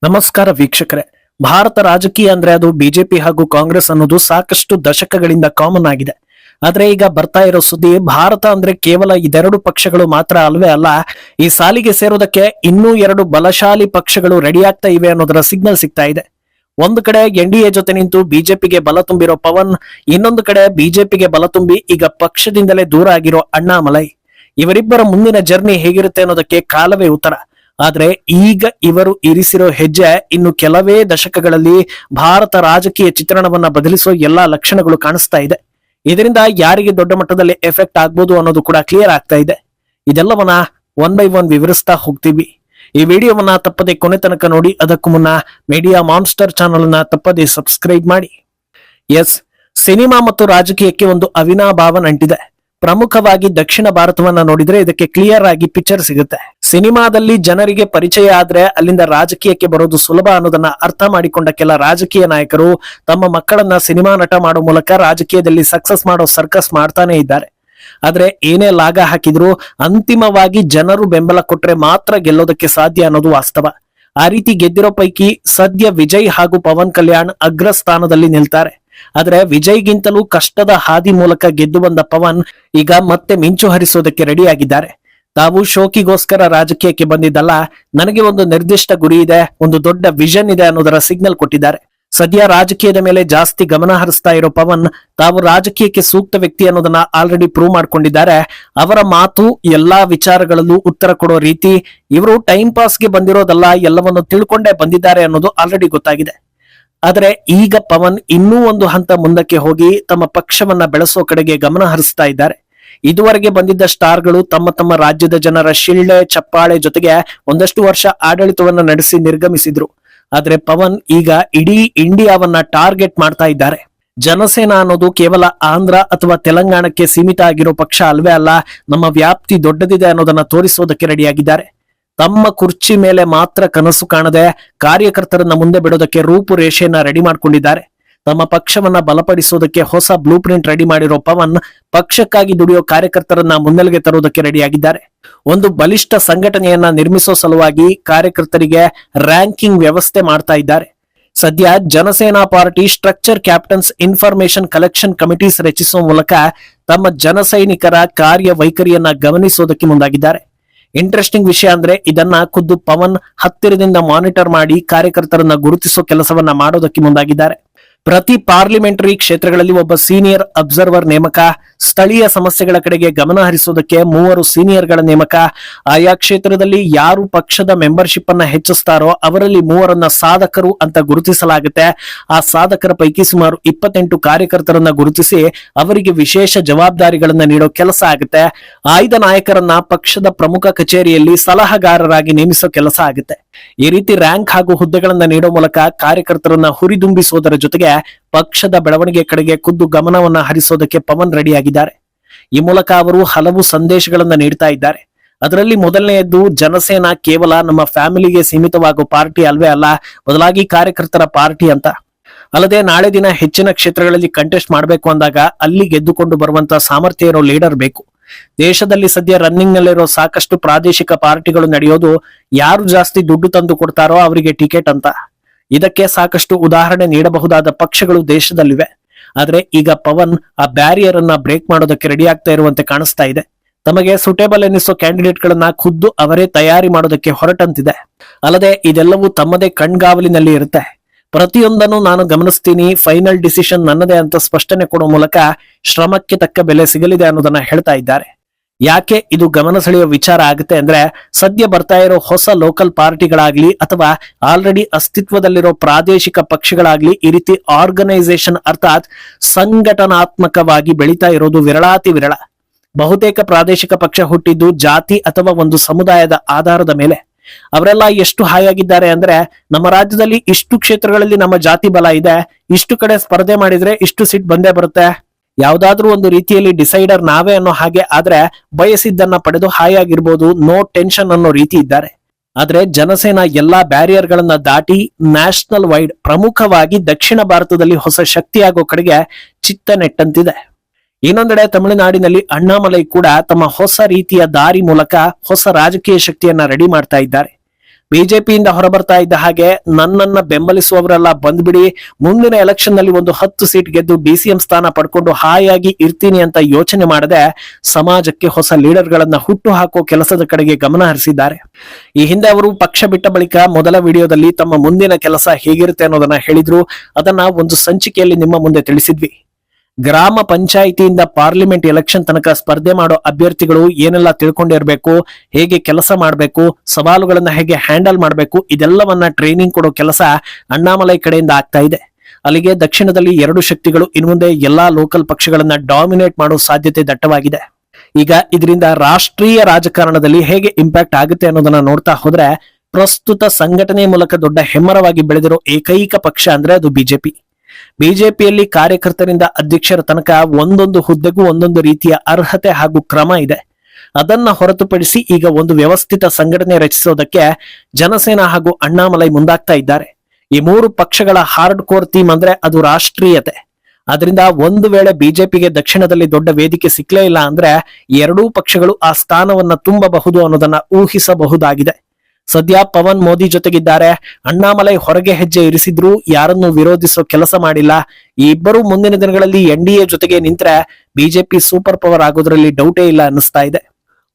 ನಮಸ್ಕಾರ ವೀಕ್ಷಕರೇ. ಭಾರತ ರಾಜಕೀಯ ಅಂದ್ರೆ ಅದು ಬಿಜೆಪಿ ಹಾಗೂ ಕಾಂಗ್ರೆಸ್ ಅನ್ನೋದು ಸಾಕಷ್ಟು ದಶಕಗಳಿಂದ ಕಾಮನ್ ಆಗಿದೆ. ಆದ್ರೆ ಈಗ ಬರ್ತಾ ಇರೋ ಸುದ್ದಿ ಭಾರತ ಅಂದ್ರೆ ಕೇವಲ ಇದೆರಡು ಪಕ್ಷಗಳು ಮಾತ್ರ ಅಲ್ವೇ ಅಲ್ಲ, ಈ ಸಾಲಿಗೆ ಸೇರೋದಕ್ಕೆ ಇನ್ನೂ ಎರಡು ಬಲಶಾಲಿ ಪಕ್ಷಗಳು ರೆಡಿ ಆಗ್ತಾ ಇವೆ ಅನ್ನೋದರ ಸಿಗ್ನಲ್ ಸಿಗ್ತಾ ಇದೆ. ಒಂದು ಕಡೆ ಎನ್ಡಿಎ ಜೊತೆ ನಿಂತು ಬಿಜೆಪಿಗೆ ಬಲ ತುಂಬಿರೋ ಪವನ್, ಇನ್ನೊಂದು ಕಡೆ ಬಿಜೆಪಿಗೆ ಬಲ ತುಂಬಿ ಈಗ ಪಕ್ಷದಿಂದಲೇ ದೂರ ಆಗಿರೋ ಅಣ್ಣಾಮಲೈ. ಇವರಿಬ್ಬರ ಮುಂದಿನ ಜರ್ನಿ ಹೇಗಿರುತ್ತೆ ಅನ್ನೋದಕ್ಕೆ ಕಾಲವೇ ಉತ್ತರ. ಆದ್ರೆ ಈಗ ಇವರು ಇರಿಸಿರೋ ಹೆಜ್ಜೆ ಇನ್ನು ಕೆಲವೇ ದಶಕಗಳಲ್ಲಿ ಭಾರತ ರಾಜಕೀಯ ಚಿತ್ರಣವನ್ನ ಬದಲಿಸೋ ಎಲ್ಲಾ ಲಕ್ಷಣಗಳು ಕಾಣಿಸ್ತಾ ಇದೆ. ಇದರಿಂದ ಯಾರಿಗೆ ದೊಡ್ಡ ಮಟ್ಟದಲ್ಲಿ ಎಫೆಕ್ಟ್ ಆಗ್ಬೋದು ಅನ್ನೋದು ಕೂಡ ಕ್ಲಿಯರ್ ಆಗ್ತಾ ಇದೆ. ಇದೆಲ್ಲವನ್ನ ಒನ್ ಬೈ ಒನ್ ವಿವರಿಸ್ತಾ ಹೋಗ್ತೀವಿ. ಈ ವಿಡಿಯೋವನ್ನ ತಪ್ಪದೆ ಕೊನೆ ತನಕ ನೋಡಿ. ಅದಕ್ಕೂ ಮುನ್ನ ಮೀಡಿಯಾ ಮಾನ್ಸ್ಟರ್ ಚಾನಲ್ ನ ತಪ್ಪದೆ ಸಬ್ಸ್ಕ್ರೈಬ್ ಮಾಡಿ. ಎಸ್, ಸಿನಿಮಾ ಮತ್ತು ರಾಜಕೀಯಕ್ಕೆ ಒಂದು ಅವಿನಾಭಾವ ನಂಟಿದೆ. ಪ್ರಮುಖವಾಗಿ ದಕ್ಷಿಣ ಭಾರತವನ್ನ ನೋಡಿದ್ರೆ ಇದಕ್ಕೆ ಕ್ಲಿಯರ್ ಆಗಿ ಪಿಕ್ಚರ್ ಸಿಗುತ್ತೆ. ಸಿನಿಮಾದಲ್ಲಿ ಜನರಿಗೆ ಪರಿಚಯ ಆದ್ರೆ ಅಲ್ಲಿಂದ ರಾಜಕೀಯಕ್ಕೆ ಬರೋದು ಸುಲಭ ಅನ್ನೋದನ್ನ ಅರ್ಥ ಮಾಡಿಕೊಂಡ ಕೆಲ ರಾಜಕೀಯ ನಾಯಕರು ತಮ್ಮ ಮಕ್ಕಳನ್ನ ಸಿನಿಮಾ ನಟ ಮಾಡೋ ಮೂಲಕ ರಾಜಕೀಯದಲ್ಲಿ ಸಕ್ಸಸ್ ಮಾಡೋ ಸರ್ಕಸ್ ಮಾಡ್ತಾನೆ ಇದ್ದಾರೆ. ಆದ್ರೆ ಏನೇ ಲಾಗ ಹಾಕಿದ್ರು ಅಂತಿಮವಾಗಿ ಜನರು ಬೆಂಬಲ ಕೊಟ್ರೆ ಮಾತ್ರ ಗೆಲ್ಲೋದಕ್ಕೆ ಸಾಧ್ಯ ಅನ್ನೋದು ವಾಸ್ತವ. ಆ ರೀತಿ ಗೆದ್ದಿರೋ ಪೈಕಿ ಸದ್ಯ ವಿಜಯ್ ಹಾಗೂ ಪವನ್ ಕಲ್ಯಾಣ್ ಅಗ್ರ ಸ್ಥಾನದಲ್ಲಿ ನಿಲ್ತಾರೆ. ಆದ್ರೆ ವಿಜಯ್ಗಿಂತಲೂ ಕಷ್ಟದ ಹಾದಿ ಮೂಲಕ ಗೆದ್ದು ಬಂದ ಪವನ್ ಈಗ ಮತ್ತೆ ಮಿಂಚು ಹರಿಸೋದಕ್ಕೆ ರೆಡಿ ಆಗಿದ್ದಾರೆ. ತಾವು ಶೋಕಿಗೋಸ್ಕರ ರಾಜಕೀಯಕ್ಕೆ ಬಂದಿದ್ದಲ್ಲ, ನನಗೆ ಒಂದು ನಿರ್ದಿಷ್ಟ ಗುರಿ ಇದೆ, ಒಂದು ದೊಡ್ಡ ವಿಷನ್ ಇದೆ ಅನ್ನೋದರ ಸಿಗ್ನಲ್ ಕೊಟ್ಟಿದ್ದಾರೆ. ಸದ್ಯ ರಾಜಕೀಯದ ಮೇಲೆ ಜಾಸ್ತಿ ಗಮನ ಹರಿಸ್ತಾ ಇರೋ ಪವನ್ ತಾವು ರಾಜಕೀಯಕ್ಕೆ ಸೂಕ್ತ ವ್ಯಕ್ತಿ ಅನ್ನೋದನ್ನ ಆಲ್ರೆಡಿ ಪ್ರೂವ್ ಮಾಡ್ಕೊಂಡಿದ್ದಾರೆ. ಅವರ ಮಾತು ಎಲ್ಲಾ ವಿಚಾರಗಳಲ್ಲೂ ಉತ್ತರ ಕೊಡೋ ರೀತಿ, ಇವರು ಟೈಮ್ ಪಾಸ್ಗೆ ಬಂದಿರೋದಲ್ಲ, ಎಲ್ಲವನ್ನು ತಿಳ್ಕೊಂಡೇ ಬಂದಿದ್ದಾರೆ ಅನ್ನೋದು ಆಲ್ರೆಡಿ ಗೊತ್ತಾಗಿದೆ. ಆದ್ರೆ ಈಗ ಪವನ್ ಇನ್ನೂ ಒಂದು ಹಂತ ಮುಂದಕ್ಕೆ ಹೋಗಿ ತಮ್ಮ ಪಕ್ಷವನ್ನ ಬೆಳೆಸೋ ಕಡೆಗೆ ಗಮನ ಹರಿಸ್ತಾ ಇದ್ದಾರೆ. ಇದುವರೆಗೆ ಬಂದಿದ್ದ ಸ್ಟಾರ್ಗಳು ತಮ್ಮ ತಮ್ಮ ರಾಜ್ಯದ ಜನರ ಶಿಳ್ಳೆ ಚಪ್ಪಾಳೆ ಜೊತೆಗೆ ಒಂದಷ್ಟು ವರ್ಷ ಆಡಳಿತವನ್ನ ನಡೆಸಿ ನಿರ್ಗಮಿಸಿದ್ರು. ಆದ್ರೆ ಪವನ್ ಈಗ ಇಡೀ ಇಂಡಿಯಾವನ್ನ ಟಾರ್ಗೆಟ್ ಮಾಡ್ತಾ ಇದ್ದಾರೆ. ಜನಸೇನಾ ಅನ್ನೋದು ಕೇವಲ ಆಂಧ್ರ ಅಥವಾ ತೆಲಂಗಾಣಕ್ಕೆ ಸೀಮಿತ ಆಗಿರೋ ಪಕ್ಷ ಅಲ್ವೇ ಅಲ್ಲ, ನಮ್ಮ ವ್ಯಾಪ್ತಿ ದೊಡ್ಡದಿದೆ ಅನ್ನೋದನ್ನ ತೋರಿಸೋದಕ್ಕೆ ರೆಡಿಯಾಗಿದ್ದಾರೆ. ತಮ್ಮ ಕುರ್ಚಿ ಮೇಲೆ ಮಾತ್ರ ಕನಸು ಕಾಣದೆ ಕಾರ್ಯಕರ್ತರನ್ನ ಮುಂದೆ ಬಿಡೋದಕ್ಕೆ ರೂಪುರೇಷೆಯನ್ನ ರೆಡಿ ಮಾಡ್ಕೊಂಡಿದ್ದಾರೆ. ತಮ್ಮ ಪಕ್ಷವನ್ನ ಬಲಪಡಿಸೋದಕ್ಕೆ ಹೊಸ ಬ್ಲೂ ಪ್ರಿಂಟ್ ರೆಡಿ ಮಾಡಿರೋ ಪವನ್ ಪಕ್ಷಕ್ಕಾಗಿ ದುಡಿಯೋ ಕಾರ್ಯಕರ್ತರನ್ನ ಮುನ್ನೆಲೆಗೆ ತರೋದಕ್ಕೆ ರೆಡಿಯಾಗಿದ್ದಾರೆ. ಒಂದು ಬಲಿಷ್ಠ ಸಂಘಟನೆಯನ್ನ ನಿರ್ಮಿಸೋ ಸಲುವಾಗಿ ಕಾರ್ಯಕರ್ತರಿಗೆ ರ್ಯಾಂಕಿಂಗ್ ವ್ಯವಸ್ಥೆ ಮಾಡ್ತಾ ಇದ್ದಾರೆ. ಸದ್ಯ Jana Sena party structure captains information collection committees ರಚಿಸುವ ಮೂಲಕ ತಮ್ಮ ಜನಸೈನಿಕರ ಕಾರ್ಯವೈಖರಿಯನ್ನ ಗಮನಿಸೋದಕ್ಕೆ ಮುಂದಾಗಿದ್ದಾರೆ. ಇಂಟ್ರೆಸ್ಟಿಂಗ್ ವಿಷಯ ಅಂದ್ರೆ ಇದನ್ನ ಖುದ್ದು ಪವನ್ ಹತ್ತಿರದಿಂದ ಮಾನಿಟರ್ ಮಾಡಿ ಕಾರ್ಯಕರ್ತರನ್ನ ಗುರುತಿಸೋ ಕೆಲಸವನ್ನ ಮಾಡೋದಕ್ಕೆ ಮುಂದಾಗಿದ್ದಾರೆ. ಪ್ರತಿ ಪಾರ್ಲಿಮೆಂಟರಿ ಕ್ಷೇತ್ರಗಳಲ್ಲಿ ಒಬ್ಬ ಸೀನಿಯರ್ ಅಬ್ಸರ್ವರ್ ನೇಮಕ, ಸ್ಥಳೀಯ ಸಮಸ್ಯೆಗಳ ಕಡೆಗೆ ಗಮನ ಹರಿಸೋದಕ್ಕೆ 3 ಸೀನಿಯರ್ಗಳ ನೇಮಕ, ಆಯಾ ಕ್ಷೇತ್ರದಲ್ಲಿ ಯಾರು ಪಕ್ಷದ ಮೆಂಬರ್ಶಿಪ್ ಅನ್ನ ಹೆಚ್ಚಿಸ್ತಾರೋ ಅವರಲ್ಲಿ 3ರನ್ನ ಸಾಧಕರು ಅಂತ ಗುರುತಿಸಲಾಗುತ್ತೆ. ಆ ಸಾಧಕರ ಪೈಕಿ ಸುಮಾರು 28 ಕಾರ್ಯಕರ್ತರನ್ನ ಗುರುತಿಸಿ ಅವರಿಗೆ ವಿಶೇಷ ಜವಾಬ್ದಾರಿಗಳನ್ನ ನೀಡೋ ಕೆಲಸ ಆಗುತ್ತೆ. ಆಯ್ದ ನಾಯಕರನ್ನ ಪಕ್ಷದ ಪ್ರಮುಖ ಕಚೇರಿಯಲ್ಲಿ ಸಲಹೆಗಾರರಾಗಿ ನೇಮಿಸೋ ಕೆಲಸ ಆಗುತ್ತೆ. ಈ ರೀತಿ ರ್ಯಾಂಕ್ ಹಾಗೂ ಹುದ್ದೆಗಳನ್ನ ನೀಡೋ ಮೂಲಕ ಕಾರ್ಯಕರ್ತರನ್ನ ಹುರಿದುಂಬಿಸೋದರ ಜೊತೆಗೆ ಪಕ್ಷದ ಬೆಳವಣಿಗೆ ಕಡೆಗೆ ಖುದ್ದು ಗಮನವನ್ನ ಹರಿಸೋದಕ್ಕೆ ಪವನ್ ರೆಡಿಯಾಗಿದ್ದಾರೆ. ಈ ಮೂಲಕ ಅವರು ಹಲವು ಸಂದೇಶಗಳನ್ನ ನೀಡ್ತಾ ಇದ್ದಾರೆ. ಅದರಲ್ಲಿ ಮೊದಲನೆಯದ್ದು, ಜನಸೇನಾ ಕೇವಲ ನಮ್ಮ ಫ್ಯಾಮಿಲಿಗೆ ಸೀಮಿತವಾಗೋ ಪಾರ್ಟಿ ಅಲ್ವೇ ಅಲ್ಲ, ಬದಲಾಗಿ ಕಾರ್ಯಕರ್ತರ ಪಾರ್ಟಿ ಅಂತ. ಅಲ್ಲದೆ ನಾಳೆ ದಿನ ಹೆಚ್ಚಿನ ಕ್ಷೇತ್ರಗಳಲ್ಲಿ ಕಂಟೆಸ್ಟ್ ಮಾಡಬೇಕು ಅಂದಾಗ ಅಲ್ಲಿ ಗೆದ್ದುಕೊಂಡು ಬರುವಂತ ಸಾಮರ್ಥ್ಯ ಇರೋ ಲೀಡರ್ ಬೇಕು. ದೇಶದಲ್ಲಿ ಸದ್ಯ ರನ್ನಿಂಗ್ ನಲ್ಲಿರೋ ಸಾಕಷ್ಟು ಪ್ರಾದೇಶಿಕ ಪಾರ್ಟಿಗಳು ನಡೆಯೋದು ಯಾರು ಜಾಸ್ತಿ ದುಡ್ಡು ತಂದು ಕೊಡ್ತಾರೋ ಅವರಿಗೆ ಟಿಕೆಟ್ ಅಂತ. ಇದಕ್ಕೆ ಸಾಕಷ್ಟು ಉದಾಹರಣೆ ನೀಡಬಹುದಾದ ಪಕ್ಷಗಳು ದೇಶದಲ್ಲಿವೆ. ಆದ್ರೆ ಈಗ ಪವನ್ ಆ ಬ್ಯಾರಿಯರ್ ಅನ್ನ ಬ್ರೇಕ್ ಮಾಡೋದಕ್ಕೆ ರೆಡಿ ಆಗ್ತಾ ಇರುವಂತೆ ಕಾಣಿಸ್ತಾ ಇದೆ. ತಮಗೆ ಸುಟೇಬಲ್ ಎನ್ನಿಸೋ ಕ್ಯಾಂಡಿಡೇಟ್ ಗಳನ್ನ ಖುದ್ದು ಅವರೇ ತಯಾರಿ ಮಾಡೋದಕ್ಕೆ ಹೊರಟಂತಿದೆ. ಅಲ್ಲದೆ ಇದೆಲ್ಲವೂ ತಮ್ಮದೇ ಕಣ್ಗಾವಲಿನಲ್ಲಿ ಇರುತ್ತೆ. ಪ್ರತಿಯೊಂದನ್ನು ನಾನು ಗಮನಿಸ್ತೀನಿ, ಫೈನಲ್ ಡಿಸಿಷನ್ ನನ್ನದೇ ಅಂತ ಸ್ಪಷ್ಟನೆ ಕೊಡೋ ಮೂಲಕ ಶ್ರಮಕ್ಕೆ ತಕ್ಕ ಬೆಲೆ ಸಿಗಲಿದೆ ಅನ್ನೋದನ್ನ ಹೇಳ್ತಾ ಇದ್ದಾರೆ. ಯಾಕೆ ಇದು ಗಮನ ಸೆಳೆಯೋ ವಿಚಾರ ಆಗುತ್ತೆ ಅಂದ್ರೆ, ಸದ್ಯ ಬರ್ತಾ ಇರೋ ಹೊಸ ಲೋಕಲ್ ಪಾರ್ಟಿಗಳಾಗ್ಲಿ ಅಥವಾ ಆಲ್ರೆಡಿ ಅಸ್ತಿತ್ವದಲ್ಲಿರೋ ಪ್ರಾದೇಶಿಕ ಪಕ್ಷಗಳಾಗ್ಲಿ ಈ ರೀತಿ ಆರ್ಗನೈಸೇಷನ್ ಅರ್ಥಾತ್ ಸಂಘಟನಾತ್ಮಕವಾಗಿ ಬೆಳೀತಾ ಇರೋದು ವಿರಳಾತಿ ವಿರಳ. ಬಹುತೇಕ ಪ್ರಾದೇಶಿಕ ಪಕ್ಷ ಹುಟ್ಟಿದ್ದು ಜಾತಿ ಅಥವಾ ಒಂದು ಸಮುದಾಯದ ಆಧಾರದ ಮೇಲೆ. ಅವರೆಲ್ಲ ಎಷ್ಟು ಹಾಯಾಗಿದ್ದಾರೆ ಅಂದ್ರೆ, ನಮ್ಮ ರಾಜ್ಯದಲ್ಲಿ ಇಷ್ಟು ಕ್ಷೇತ್ರಗಳಲ್ಲಿ ನಮ್ಮ ಜಾತಿ ಬಲ ಇದೆ, ಇಷ್ಟು ಕಡೆ ಸ್ಪರ್ಧೆ ಮಾಡಿದ್ರೆ ಇಷ್ಟು ಸೀಟ್ ಬಂದೇ ಬರುತ್ತೆ, ಯಾವ್ದಾದ್ರೂ ಒಂದು ರೀತಿಯಲ್ಲಿ ಡಿಸೈಡರ್ ನಾವೇ ಅನ್ನೋ ಹಾಗೆ ಆದ್ರೆ ಬಯಸಿದ್ದನ್ನ ಪಡೆದು ಹಾಯಾಗಿರ್ಬೋದು, ನೋ ಟೆನ್ಷನ್ ಅನ್ನೋ ರೀತಿ ಇದ್ದಾರೆ. ಆದ್ರೆ ಜನಸೇನಾ ಎಲ್ಲಾ ಬ್ಯಾರಿಯರ್ ಗಳನ್ನ ದಾಟಿ ನ್ಯಾಷನಲ್ ವೈಡ್, ಪ್ರಮುಖವಾಗಿ ದಕ್ಷಿಣ ಭಾರತದಲ್ಲಿ ಹೊಸ ಶಕ್ತಿಯಾಗೋ ಕಡೆಗೆ ಚಿತ್ತ ನೆಟ್ಟಂತಿದೆ. ಇನ್ನೊಂದೆಡೆ ತಮಿಳುನಾಡಿನಲ್ಲಿ ಅಣ್ಣಾಮಲೈ ಕೂಡ ತಮ್ಮ ಹೊಸ ರೀತಿಯ ದಾರಿ ಮೂಲಕ ಹೊಸ ರಾಜಕೀಯ ಶಕ್ತಿಯನ್ನ ರೆಡಿ ಮಾಡ್ತಾ ಇದ್ದಾರೆ. ಬಿಜೆಪಿಯಿಂದ ಹೊರಬರ್ತಾ ಇದ್ದ ಹಾಗೆ ನನ್ನನ್ನ ಬೆಂಬಲಿಸುವವರೆಲ್ಲ ಬಂದ್ಬಿಡಿ, ಮುಂದಿನ ಎಲೆಕ್ಷನ್ ನಲ್ಲಿ ಒಂದು 10 ಸೀಟ್ ಗೆದ್ದು DCM ಸ್ಥಾನ ಪಡ್ಕೊಂಡು ಹಾಯಾಗಿ ಇರ್ತೀನಿ ಅಂತ ಯೋಚನೆ ಮಾಡದೆ ಸಮಾಜಕ್ಕೆ ಹೊಸ ಲೀಡರ್ ಗಳನ್ನ ಹುಟ್ಟು ಹಾಕೋ ಕೆಲಸದ ಕಡೆಗೆ ಗಮನ ಹರಿಸಿದ್ದಾರೆ. ಈ ಹಿಂದೆ ಅವರು ಪಕ್ಷ ಬಿಟ್ಟ ಬಳಿಕ ಮೊದಲ ವಿಡಿಯೋದಲ್ಲಿ ತಮ್ಮ ಮುಂದಿನ ಕೆಲಸ ಹೇಗಿರುತ್ತೆ ಅನ್ನೋದನ್ನ ಹೇಳಿದ್ರು. ಅದನ್ನ ಒಂದು ಸಂಚಿಕೆಯಲ್ಲಿ ನಿಮ್ಮ ಮುಂದೆ ತಿಳಿಸಿದ್ವಿ. ಗ್ರಾಮ ಪಂಚಾಯಿತಿಯಿಂದ ಪಾರ್ಲಿಮೆಂಟ್ ಎಲೆಕ್ಷನ್ ತನಕ ಸ್ಪರ್ಧೆ ಮಾಡೋ ಅಭ್ಯರ್ಥಿಗಳು ಏನೆಲ್ಲ ತಿಳ್ಕೊಂಡಿರ್ಬೇಕು, ಹೇಗೆ ಕೆಲಸ ಮಾಡಬೇಕು, ಸವಾಲುಗಳನ್ನ ಹೇಗೆ ಹ್ಯಾಂಡಲ್ ಮಾಡಬೇಕು, ಇದೆಲ್ಲವನ್ನ ಟ್ರೈನಿಂಗ್ ಕೊಡೋ ಕೆಲಸ ಅಣ್ಣಾಮಲೈ ಕಡೆಯಿಂದ ಆಗ್ತಾ ಇದೆ. ಅಲ್ಲಿಗೆ ದಕ್ಷಿಣದಲ್ಲಿ 2 ಶಕ್ತಿಗಳು ಇನ್ಮುಂದೆ ಎಲ್ಲಾ ಲೋಕಲ್ ಪಕ್ಷಗಳನ್ನ ಡಾಮಿನೇಟ್ ಮಾಡೋ ಸಾಧ್ಯತೆ ದಟ್ಟವಾಗಿದೆ. ಈಗ ಇದರಿಂದ ರಾಷ್ಟ್ರೀಯ ರಾಜಕಾರಣದಲ್ಲಿ ಹೇಗೆ ಇಂಪ್ಯಾಕ್ಟ್ ಆಗುತ್ತೆ ಅನ್ನೋದನ್ನ ನೋಡ್ತಾ ಹೋದ್ರೆ, ಪ್ರಸ್ತುತ ಸಂಘಟನೆ ಮೂಲಕ ದೊಡ್ಡ ಹೆಮ್ಮರವಾಗಿ ಬೆಳೆದಿರೋ ಏಕೈಕ ಪಕ್ಷ ಅಂದ್ರೆ ಅದು ಬಿಜೆಪಿ. ಬಿಜೆಪಿಯಲ್ಲಿ ಕಾರ್ಯಕರ್ತರಿಂದ ಅಧ್ಯಕ್ಷರ ತನಕ ಒಂದೊಂದು ಹುದ್ದೆಗೂ ಒಂದೊಂದು ರೀತಿಯ ಅರ್ಹತೆ ಹಾಗೂ ಕ್ರಮ ಇದೆ. ಅದನ್ನ ಹೊರತುಪಡಿಸಿ ಈಗ ಒಂದು ವ್ಯವಸ್ಥಿತ ಸಂಘಟನೆ ರಚಿಸೋದಕ್ಕೆ ಜನಸೇನಾ ಹಾಗೂ ಅಣ್ಣಾಮಲೈ ಮುಂದಾಗ್ತಾ ಇದ್ದಾರೆ. ಈ 3 ಪಕ್ಷಗಳ ಹಾರ್ಡ್ ಕೋರ್ ಥೀಮ್ ಅಂದ್ರೆ ಅದು ರಾಷ್ಟ್ರೀಯತೆ. ಅದರಿಂದ ಒಂದು ವೇಳೆ ಬಿಜೆಪಿಗೆ ದಕ್ಷಿಣದಲ್ಲಿ ದೊಡ್ಡ ವೇದಿಕೆ ಸಿಕ್ಲೇ ಇಲ್ಲ ಅಂದ್ರೆ 2 ಪಕ್ಷಗಳು ಆ ಸ್ಥಾನವನ್ನ ತುಂಬಬಹುದು ಅನ್ನೋದನ್ನ ಊಹಿಸಬಹುದಾಗಿದೆ. ಸದ್ಯ ಪವನ್ ಮೋದಿ ಜೊತೆಗಿದ್ದಾರೆ. ಅಣ್ಣಾಮಲೈ ಹೊರಗೆ ಹೆಜ್ಜೆ ಇರಿಸಿದ್ರು, ಯಾರನ್ನು ವಿರೋಧಿಸೋ ಕೆಲಸ ಮಾಡಿಲ್ಲ. ಈ ಇಬ್ಬರು ಮುಂದಿನ ದಿನಗಳಲ್ಲಿ NDA ಜೊತೆಗೆ ನಿಂತ್ರೆ ಬಿಜೆಪಿ ಸೂಪರ್ ಪವರ್ ಆಗೋದ್ರಲ್ಲಿ ಡೌಟೇ ಇಲ್ಲ ಅನ್ನಿಸ್ತಾ ಇದೆ.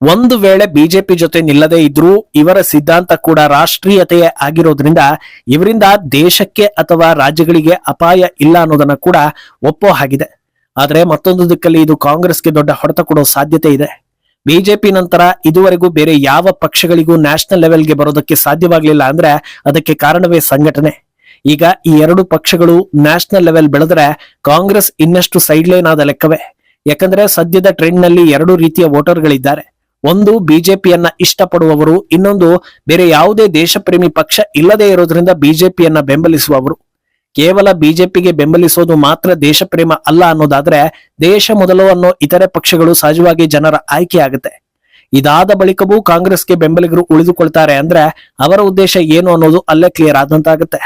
ಒಂದು ವೇಳೆ ಬಿಜೆಪಿ ಜೊತೆ ನಿಲ್ಲದೇ ಇದ್ರೂ ಇವರ ಸಿದ್ಧಾಂತ ಕೂಡ ರಾಷ್ಟ್ರೀಯತೆಯೇ ಆಗಿರೋದ್ರಿಂದ ಇವರಿಂದ ದೇಶಕ್ಕೆ ಅಥವಾ ರಾಜ್ಯಗಳಿಗೆ ಅಪಾಯ ಇಲ್ಲ ಅನ್ನೋದನ್ನ ಕೂಡ ಒಪ್ಪೋ ಹಾಗಿದೆ. ಆದ್ರೆ ಮತ್ತೊಂದು ದಿಕ್ಕಲ್ಲಿ ಇದು ಕಾಂಗ್ರೆಸ್ಗೆ ದೊಡ್ಡ ಹೊಡೆತ ಕೊಡೋ ಸಾಧ್ಯತೆ ಇದೆ. ಬಿಜೆಪಿ ನಂತರ ಇದುವರೆಗೂ ಬೇರೆ ಯಾವ ಪಕ್ಷಗಳಿಗೂ ನ್ಯಾಷನಲ್ ಲೆವೆಲ್ಗೆ ಬರೋದಕ್ಕೆ ಸಾಧ್ಯವಾಗಲಿಲ್ಲ ಅಂದ್ರೆ ಅದಕ್ಕೆ ಕಾರಣವೇ ಸಂಘಟನೆ. ಈಗ ಈ 2 ಪಕ್ಷಗಳು ನ್ಯಾಷನಲ್ ಲೆವೆಲ್ ಬೆಳೆದ್ರೆ ಕಾಂಗ್ರೆಸ್ ಇನ್ನಷ್ಟು ಸೈಡ್ಲೈನ್ ಆದ ಲೆಕ್ಕವೇ. ಯಾಕಂದ್ರೆ ಸದ್ಯದ ಟ್ರೆಂಡ್ ನಲ್ಲಿ 2 ರೀತಿಯ ವೋಟರ್ಗಳಿದ್ದಾರೆ. ಒಂದು ಬಿಜೆಪಿಯನ್ನ ಇಷ್ಟಪಡುವವರು, ಇನ್ನೊಂದು ಬೇರೆ ಯಾವುದೇ ದೇಶಪ್ರೇಮಿ ಪಕ್ಷ ಇಲ್ಲದೆ ಇರೋದ್ರಿಂದ ಬಿಜೆಪಿಯನ್ನ ಬೆಂಬಲಿಸುವವರು. ಕೇವಲ ಬಿಜೆಪಿಗೆ ಬೆಂಬಲಿಸೋದು ಮಾತ್ರ ದೇಶ ಪ್ರೇಮ ಅಲ್ಲ ಅನ್ನೋದಾದ್ರೆ ದೇಶ ಮೊದಲು ಅನ್ನೋ ಇತರೆ ಪಕ್ಷಗಳು ಸಹಜವಾಗಿ ಜನರ ಆಯ್ಕೆ ಆಗುತ್ತೆ. ಇದಾದ ಬಳಿಕವೂ ಕಾಂಗ್ರೆಸ್ಗೆ ಬೆಂಬಲಿಗರು ಉಳಿದುಕೊಳ್ತಾರೆ ಅಂದ್ರೆ ಅವರ ಉದ್ದೇಶ ಏನು ಅನ್ನೋದು ಅಲ್ಲೇ ಕ್ಲಿಯರ್ ಆದಂತಾಗುತ್ತೆ.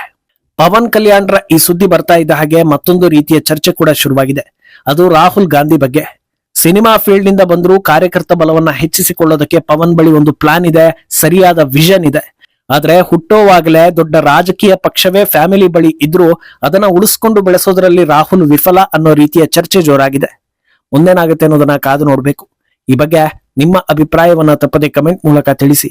ಪವನ್ ಕಲ್ಯಾಣ್ರ ಈ ಸುದ್ದಿ ಬರ್ತಾ ಇದ್ದ ಹಾಗೆ ಮತ್ತೊಂದು ರೀತಿಯ ಚರ್ಚೆ ಕೂಡ ಶುರುವಾಗಿದೆ. ಅದು ರಾಹುಲ್ ಗಾಂಧಿ ಬಗ್ಗೆ. ಸಿನಿಮಾ ಫೀಲ್ಡ್ ನಿಂದ ಬಂದರೂ ಕಾರ್ಯಕರ್ತ ಬಲವನ್ನ ಹೆಚ್ಚಿಸಿಕೊಳ್ಳೋದಕ್ಕೆ ಪವನ್ ಬಳಿ ಒಂದು ಪ್ಲಾನ್ ಇದೆ, ಸರಿಯಾದ ವಿಷನ್ ಇದೆ. ಆದ್ರೆ ಹುಟ್ಟೋವಾಗಲೇ ದೊಡ್ಡ ರಾಜಕೀಯ ಪಕ್ಷವೇ ಫ್ಯಾಮಿಲಿ ಬಳಿ ಇದ್ರೂ ಅದನ್ನ ಉಳಿಸ್ಕೊಂಡು ಬೆಳೆಸೋದ್ರಲ್ಲಿ ರಾಹುಲ್ ವಿಫಲ ಅನ್ನೋ ರೀತಿಯ ಚರ್ಚೆ ಜೋರಾಗಿದೆ. ಮುಂದೇನಾಗುತ್ತೆ ಅನ್ನೋದನ್ನ ಕಾದು ನೋಡ್ಬೇಕು. ಈ ಬಗ್ಗೆ ನಿಮ್ಮ ಅಭಿಪ್ರಾಯವನ್ನ ತಪ್ಪದೆ ಕಮೆಂಟ್ ಮೂಲಕ ತಿಳಿಸಿ.